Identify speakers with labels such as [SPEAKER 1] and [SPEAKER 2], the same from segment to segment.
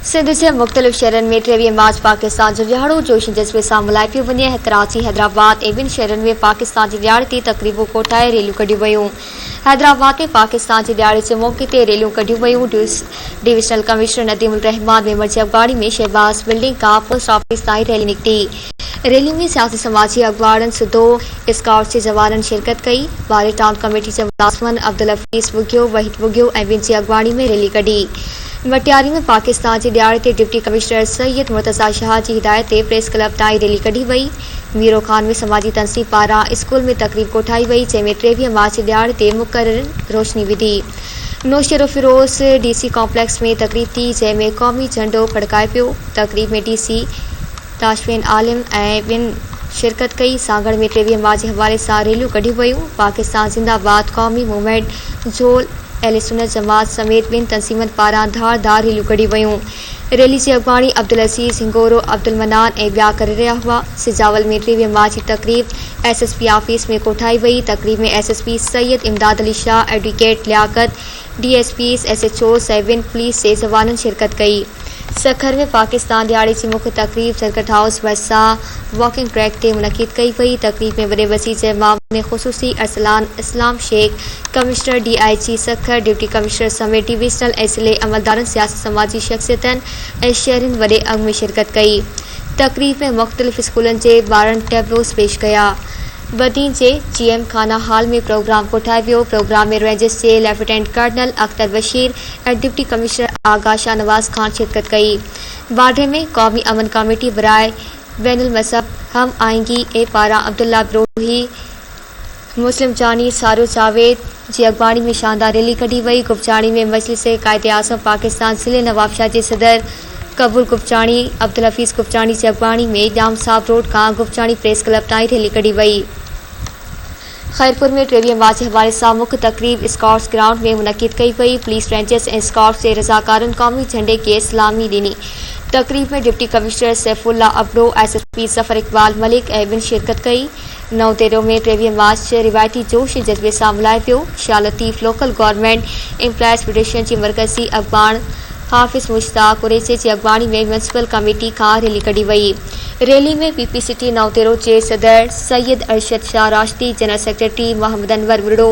[SPEAKER 1] सिंध जे मुख़्तलिफ़ शहरनि में 23 मार्च पाकिस्तान जो ॾियारो जोश जज़्बे सां मल्हाए पियो वञे। कराची, हैदराबाद ऐं ॿिनि शहरनि में पाकिस्तान जे ॾियारे ते तक़रीबूं कोठाए रैलियूं कढियूं वयूं। हैदराबाद में पाकिस्तान जे ॾियारे जे मौक़े ते रैलियूं कढियूं वयूं। डिविजनल कमिश्नर नदीमुल रहमान मेमर जी अॻवानी में शहबाज बिल्डिंग खां पोस्ट ऑफिस ताईं रैली निकिती। रैली में सियासी समाजी अॻवाननि, सिधो स्काउट्स जे जवाननि शिरकत कई। बारे टाउन कमेटी जे मुलाज़िमनि अब्दुल हफीज़ वुगियो, वहीद वुगियो ऐं ॿिनि जी अॻवानी में रैली कढी। मटियारी में पाकिस्तान जे ॾियारे ते डिप्टी कमिश्नर सैयद मुर्तज़ा शाह जी हिदायत ते प्रेस क्लब ताईं रैली कढी वई। मीरो खान में समाजी तनसीब पारां स्कूल में तक़रीब कोठाई वई, जंहिं में 23 मार्च जे ॾियारे ते मुक़ररनि रोशनी विधी। नौशेरो फिरोज़ DC कॉम्प्लेक्स में तक़रीब थी, जंहिं में क़ौमी झंडो फड़काए पियो। तक़रीब में DC ताशफिन आलिम ऐं ॿिनि शिरकत कई। सांगड़ में 23 मार्च जे हवाले सां रैलियूं कढियूं वयूं। पाकिस्तान ज़िंदाबाद क़ौमी मूवमेंट, झोल, अहले सुन्नत जमात समेत ॿिनि तंज़ीमनि पारां धारदार रैलियूं कढी वयूं। रैली जी अॻवानी अब्दुल अज़ीज़, हिंगोरो, अब्दुल मनान ऐं ॿिया करे रहिया हुआ। सिजावल में 23 मार्च जी तक़रीब SSP ऑफिस में कोठाई वई। तक़रीब में SSP Syed Imdad Ali Shah, advocate Liaquat, DSPs, SHOs ऐं ॿिनि पुलिस जे जवाननि शिरकत कई। सखर में पाकिस्तान ॾियारे जी मुख्य तक़रीब सर्किट हाउस भरिसां वॉकिंग ट्रैक ते मुनक़िद कई वई। तक़रीब में वॾे वसी जे मामले में ख़ुसूसी Arsalan Islam Sheikh, commissioner DIG Sukkur, deputy commissioner समेत डिविजनल ऐं ज़िले अमलदारनि, सियासी समाजी शख़्सियतनि ऐं शहरियुनि वॾे अघ में शिरकत कई। तक़रीब में मुख़्तलिफ़ स्कूलनि जे ॿारनि टैबलोस पेश कया। बदीन जे GM खाना हॉल में प्रोग्राम कोठाए वियो। प्रोग्राम में रेंजर्स जे लेफ्टिनेंट कर्नल अख्तर बशीर ऐं डिप्टी कमिश्नर आगा शाहनवाज़ खान शिरकत कई। बाढे में क़ौमी अमन कमेटी बराए बैनुल मज़हब हम आहिंगी ए पारां अब्दुल्ला बिरोही, मुस्लिम जानी सारो जावेद जी अॻवानी में शानदार रैली कढी वई। गुफचाणी में मजलिस कायदे आज़म पाकिस्तान ज़िले नवाबशाह जे सदर कबूल गुफचाणी, अब्दुल हफीज़ गुफचाणी जी अॻवानी में ॼाम साहब रोड खां गुफचाणी प्रेस क्लब ताईं रैली कढी वई। खैरपुर में 23 मार्च जे हवाले सां मुख्य तक़रीब स्काउट्स ग्राउंड में मुनक़िद कई वई। पुलिस, रेंजर्स ऐं स्काउट्स जे रज़ाकारनि क़ौमी झंडे खे सलामी ॾिनी। तक़रीब में deputy commissioner Saifullah Abro, SSP Zafar Iqbal Malik ऐं ॿिनि शिरकत कई। नवतेरो में 23 मार्च रिवायती जोश जज़्बे सां मल्हाए पियो। Shah Latif local government employees federation जी मरकज़ी अॻवान हाफ़िज़ मुश्ताक कुरैशी जी अॻवानी में म्यूनिसिपल कमेटी खां रैली कढी वई। रैली में PPCT नवतेरो जे सदर सैयद अरशद शाह राशदी, जनरल सेक्रेटरी मोहम्मद अनवर विड़ो,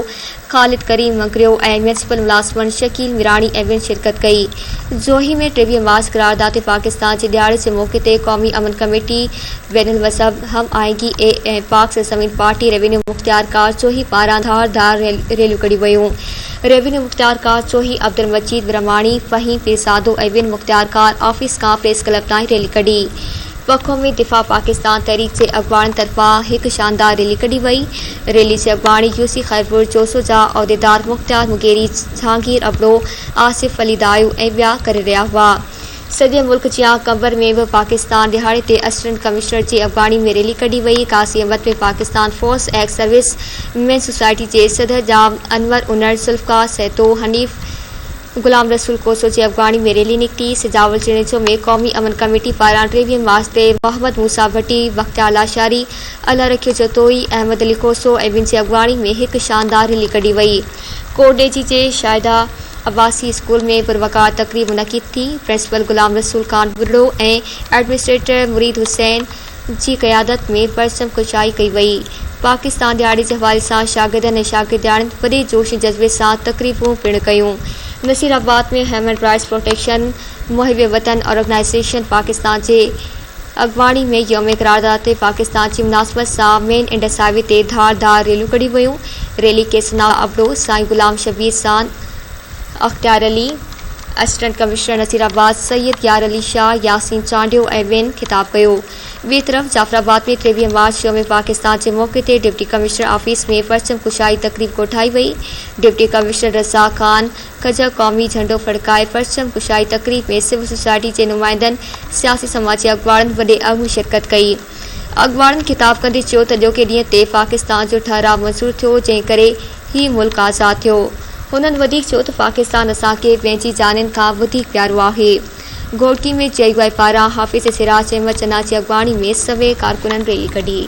[SPEAKER 1] ख़ालिद करीम मंगरियो ऐं म्यूनिसिपल मुलाज़िमनि शकील मिराणी ऐं ॿिनि शिरकत कई। जोही में 23 मार्च करारदाद पाकिस्तान जे ॾियारे जे मौक़े ते क़ौमी अमन कमेटी, बैनुल मज़हब हम आहिंगी ऐं पाक सरज़मीन पार्टी रेवेन्यू मुख़्तियारकार चोही पारां धारदार रैलियूं कढी वयूं। रेवेन्यू मुख़्तियारकार चोही अब्दुल मजीद ब्रह्माणी, फ़हीम पीरसादो ऐं ॿिनि मुख़्तियारकार ऑफिस खां प्रेस क्लब ताईं रैली कढी। पखो में दिफ़ा पाकिस्तान तहरीक जे अॻवाननि तरफ़ां हिकु शानदार रैली कढी वई। रैली जी अॻवानी UC खैरपुर जोसो जा उहिदेदार मुख़्तियार मुगेरी, जहांगीर अबड़ो, आसिफ अली दायूं ऐं ॿिया करे रहिया हुआ। सॼे मुल्क जियां कंबर में बि पाकिस्तान ॾियारे ते असिस्टेंट कमिश्नर जी अॻवानी में रैली कढी वई। कासी अहमद में Pakistan force ex service women society जे सदर जाम अनवर उनर, ज़ुल्फ़कार सैतो, हनीफ़ गुलाम रसूल कोसो जी अॻवानी में रैली निकिती। सिजावल चिड़ेचो में क़ौमी अमन कमेटी पारां 23 मार्च ते मोहम्मद मूसा भट्टी, बख्तियार लाशारी, अल्लाह रखियो जतोई, अहमद अली कोसो ऐं ॿिनि जी अॻवानी में हिकु शानदार रैली कढी वई। कोडेजी जे शाहिदा अब्बासी स्कूल में पुरवकार तक़रीब मुनक़िद थी। प्रिंसिपल गुलाम रसूल खान विड़ो ऐं एडमिनिस्ट्रेटर मुरीद हुसैन जी क़यादत में परचम कुशाई कई वई। पाकिस्तान ॾियारे जे हवाले सां शागिर्दनि ऐं शागिर्दियाणियुनि वॾे जोश जज़्बे सां तक़रीबूं पिणु कयूं। नसीराबाद में ह्यूमन राइट्स प्रोटेक्शन मुहिब वतन ऑर्गेनाइज़ेशन पाकिस्तान जे अॻवानी में यौम करारदाद ते पाकिस्तान जी मुनासिबत सां मेन इंडस हाईवे ते धारदार रैलियूं कढी वयूं। रैली खे सना अबड़ो, साईं गुलाम शबीर सान, अख्तियार अली, असिस्टेंट कमिश्नर नसीराबाद सैयद यार अली शाह, यासीन चांडियो ऐं ॿियनि ख़िताब कयो। ॿिए तरफ़ जाफ़राबाद में 23 मार्च यौम पाकिस्तान जे मौक़े ते डिप्टी कमिश्नर ऑफिस में परचम कुशाई तक़रीब कोठाई वई। डिप्टी कमिश्नर रज़ा ख़ान खजर क़ौमी झंडो फड़काए परचम कुशाई तक़रीब में सिविल सोसाइटी जे नुमाइंदनि, सियासी समाजी अॻवाननि वॾे अघ में शिरकत कई। अॻवाननि ख़िताब कंदे चयो त अॼोके ॾींहं ते पाकिस्तान जो ठहराव मंज़ूर थियो, जंहिं करे ही मुल्क आज़ादु थियो। हुननि वधीक चयो त पाकिस्तान असांखे पंहिंजी जानियुनि खां वधीक प्यारो आहे। घोटकी में JUI पारां हाफ़िज़ सिराज अहमद चन्ना जी अॻवानी में सवे कारकुननि रैली कढी।